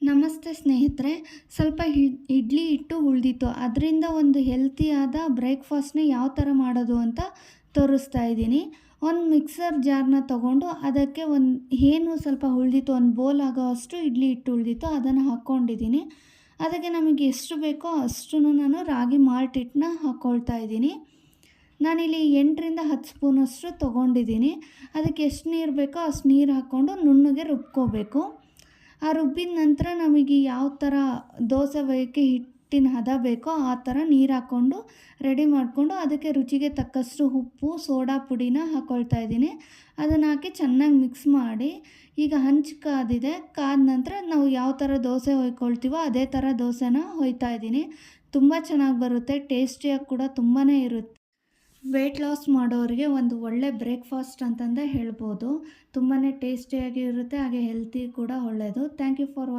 ನಮಸ್ತೆ ಸ್ನೇಹಿತರೆ. ಸ್ವಲ್ಪ ಇಡ್ಲಿ ಹಿಟ್ಟು ಉಳಿದಿತ್ತು. ಅದರಿಂದ ಒಂದು ಹೆಲ್ತಿಯಾದ ಬ್ರೇಕ್‌ಫಾಸ್ಟ್‌ನ ಯಾವ ಥರ ಮಾಡೋದು ಅಂತ ತೋರಿಸ್ತಾ ಇದ್ದೀನಿ. ಒಂದು ಮಿಕ್ಸರ್ ಜಾರ್‌ನ ತೊಗೊಂಡು ಅದಕ್ಕೆ ಏನು ಸ್ವಲ್ಪ ಉಳಿದಿತ್ತು, ಒಂದು ಬೌಲ್ ಆಗೋವಷ್ಟು ಇಡ್ಲಿ ಹಿಟ್ಟು ಉಳಿದಿತ್ತು, ಅದನ್ನು ಹಾಕ್ಕೊಂಡಿದ್ದೀನಿ. ಅದಕ್ಕೆ ನಮಗೆ ಎಷ್ಟು ಬೇಕೋ ಅಷ್ಟನ್ನು ನಾನು ರಾಗಿ ಮಾಲ್ಟ್ ಹಿಟ್ಟನ್ನ ಹಾಕ್ಕೊಳ್ತಾ ಇದ್ದೀನಿ. ನಾನಿಲ್ಲಿ 8ರಿಂದ 10 ಸ್ಪೂನಷ್ಟು ತೊಗೊಂಡಿದ್ದೀನಿ. ಅದಕ್ಕೆ ಎಷ್ಟು ನೀರು ಬೇಕೋ ಅಷ್ಟು ನೀರು ಹಾಕ್ಕೊಂಡು ನುಣ್ಣಗೆ ರುಬ್ಕೋಬೇಕು. ಆ ರುಬ್ಬಿದ ನಂತರ ನಮಗೆ ಯಾವ ಥರ ದೋಸೆ ಬೇಯೋಕ್ಕೆ ಹಿಟ್ಟಿನ ಹದ ಬೇಕೋ ಆ ಥರ ನೀರು ಹಾಕ್ಕೊಂಡು ರೆಡಿ ಮಾಡಿಕೊಂಡು ಅದಕ್ಕೆ ರುಚಿಗೆ ತಕ್ಕಷ್ಟು ಉಪ್ಪು, ಸೋಡಾ ಪುಡಿನ ಹಾಕ್ಕೊಳ್ತಾ ಇದ್ದೀನಿ. ಅದನ್ನು ಹಾಕಿ ಚೆನ್ನಾಗಿ ಮಿಕ್ಸ್ ಮಾಡಿ, ಈಗ ಹಂಚು ಕಾದಿದೆ. ಕಾದ ನಂತರ ನಾವು ಯಾವ ಥರ ದೋಸೆ ಹೊಯ್ಕೊಳ್ತೀವೋ ಅದೇ ಥರ ದೋಸೆನ ಹೊಯ್ತಾ ಇದ್ದೀನಿ. ತುಂಬ ಚೆನ್ನಾಗಿ ಬರುತ್ತೆ, ಟೇಸ್ಟಿಯಾಗಿ ಕೂಡ ತುಂಬಾ ಇರುತ್ತೆ. ವೆಯ್ಟ್ ಲಾಸ್ ಮಾಡೋರಿಗೆ ಒಂದು ಒಳ್ಳೆ ಬ್ರೇಕ್‌ಫಾಸ್ಟ್ ಅಂತಂದೇ ಹೇಳ್ಬೋದು. ತುಂಬಾ ಟೇಸ್ಟಿಯಾಗಿ ಇರುತ್ತೆ, ಹಾಗೆ ಹೆಲ್ತಿ ಕೂಡ ಒಳ್ಳೆಯದು. Thank you for